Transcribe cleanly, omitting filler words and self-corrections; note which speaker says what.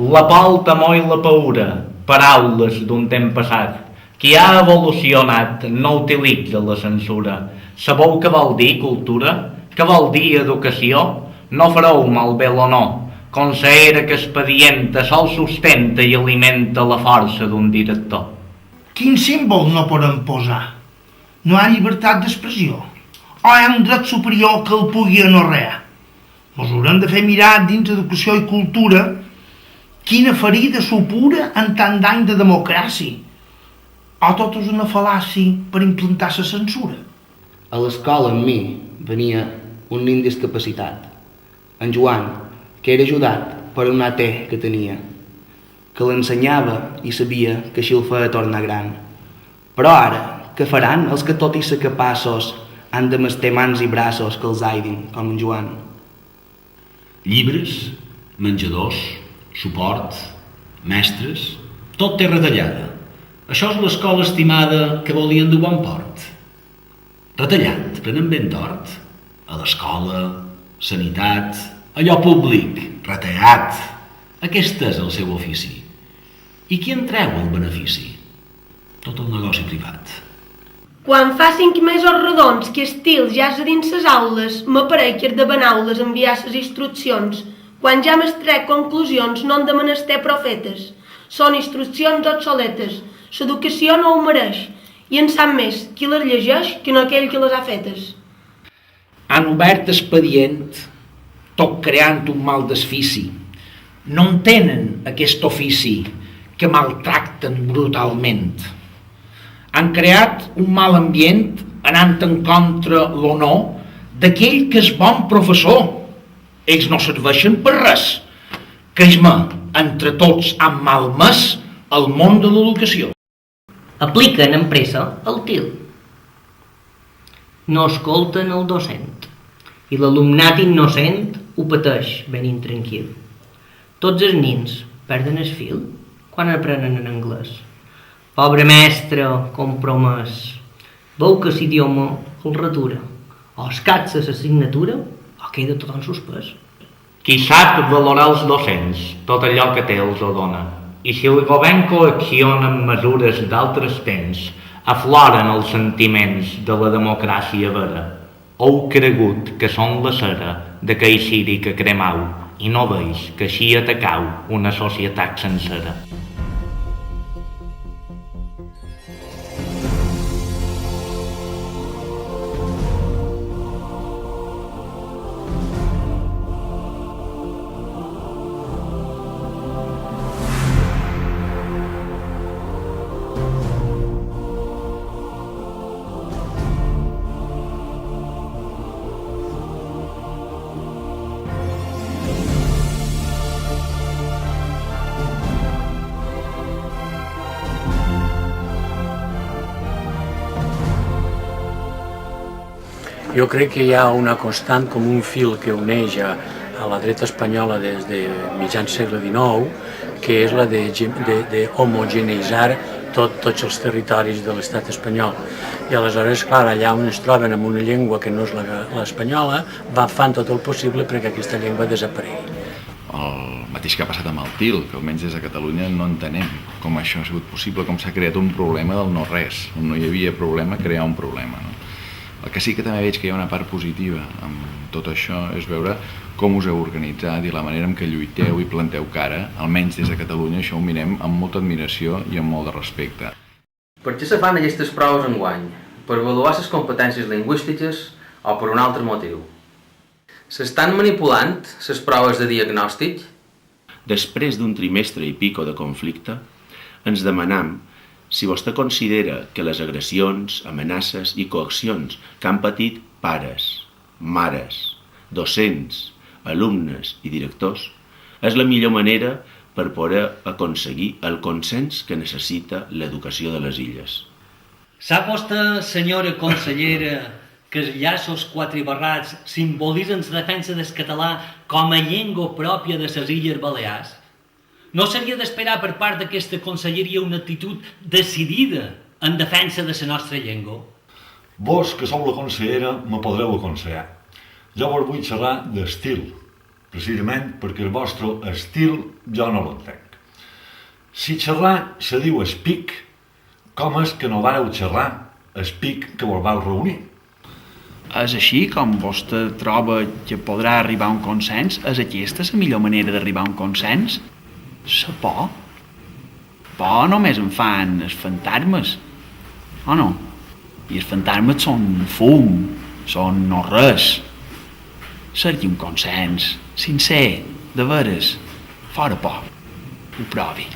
Speaker 1: La por, el temor i la paura, paraules d'un temps passat. Qui ha evolucionat no utilitza la censura. Sabeu què vol dir cultura? Què vol dir educació? No fareu malbé l'honor. Consellera que expedienta sol sustenta i alimenta la força d'un director.
Speaker 2: Quin símbol no podem posar? No hi ha llibertat d'expressió? O hi ha un dret superior que el pugui anorrear? Ens haurem de fer mirar dins educació i cultura quina ferida supura en tant d'any de democràcia. O tot és una fal·làcia per implantar la censura?
Speaker 3: A l'escola amb mi venia un nen discapacitat, en Joan, que era ajudat per un AT que tenia, que l'ensenyava i sabia que així el feia tornar gran. Però ara, què faran els que tot i ser capaços han de mester mans i braços que els aidin, com en Joan?
Speaker 4: Llibres, menjadors, suport, mestres, tot té retallada. Això és l'escola estimada que volien dur bon port. Retallat, prenen ben tort. A l'escola, sanitat, allò públic, retallat. Aquest és el seu ofici. I qui en treu el benefici? Tot el negoci privat.
Speaker 5: Quan fa 5 mesos redons que estils ja és a dins ses aules, m'apareix que és de benaules enviar ses instruccions. Quan ja m'estrec conclusions no han de menester profetes. Són instruccions obsoletes. L'educació no ho mereix. I en sap més qui les llegeix que no aquell que les ha fetes.
Speaker 6: Han obert expedient, tot creant un mal desfici. No entenen aquest ofici que maltracten brutalment. Han creat un mal ambient anant en contra l'honor d'aquell que és bon professor. Ells no serveixen per res. Creix-me, entre tots han malmès el món de l'educació.
Speaker 7: Apliquen amb pressa el til. No escolten el docent i l'alumnat innocent ho pateix ben intranquil. Tots els nins perden el fil quan aprenen en anglès. Pobre mestre, compromès. Veu que l'idioma el retura. O escatsa l'assignatura o queda tot en suspès.
Speaker 1: Qui sap valorar els docents, tot allò que té els ho dona. I si el govern coacciona amb mesures d'altres temps, afloren els sentiments de la democràcia vera. Heu cregut que són la cera d'aquell ciri que cremau i no veig que així atacau una societat sencera.
Speaker 8: Jo crec que hi ha una constant com un fil que uneix a la dreta espanyola des de mitjans segle XIX, que és la d'homogeneïtzar tots els territoris de l'estat espanyol. I aleshores, clar, allà on es troben amb una llengua que no és l'espanyola, fan tot el possible perquè aquesta llengua desaparegui.
Speaker 9: El mateix que ha passat amb el TIL, que almenys des de Catalunya no entenem com això ha sigut possible, com s'ha creat un problema del no-res, on no hi havia problema, crear un problema. El que sí que també veig que hi ha una part positiva amb tot això és veure com us heu organitzat i la manera en què lluiteu i planteu cara, almenys des de Catalunya, això ho mirem amb molta admiració i amb molt de respecte.
Speaker 10: Per què se fan aquestes proves enguany? Per avaluar les competències lingüístiques o per un altre motiu? S'estan manipulant les proves de diagnòstic?
Speaker 11: Després d'un trimestre i pico de conflicte, ens demanam si vostè considera que les agressions, amenaces i coaccions que han patit pares, mares, docents, alumnes i directors és la millor manera per poder aconseguir el consens que necessita l'educació de les illes.
Speaker 7: Sap vostè, senyora consellera, que els llaços quatribarrats simbolitzen la defensa del català com a llengua pròpia de les Illes Balears? No seria d'esperar per part d'aquesta conselleria una actitud decidida en defensa de la nostra llengua?
Speaker 12: Vos, que sou la consellera, me podreu aconsellar. Jo vos vull xerrar d'estil. precisament perquè el vostre estil jo no l'entenc. Si xerrar se diu espic, com és que no vareu xerrar espic que vos vau reunir?
Speaker 13: És així com vostè troba que podrà arribar a un consens? És aquesta la millor manera d'arribar a un consens? La por? Por només en fan els fantasmes, o no? I els fantasmes són fum, són no res. Cerqui un consens, sincer, de veres, fora por. Ho provi.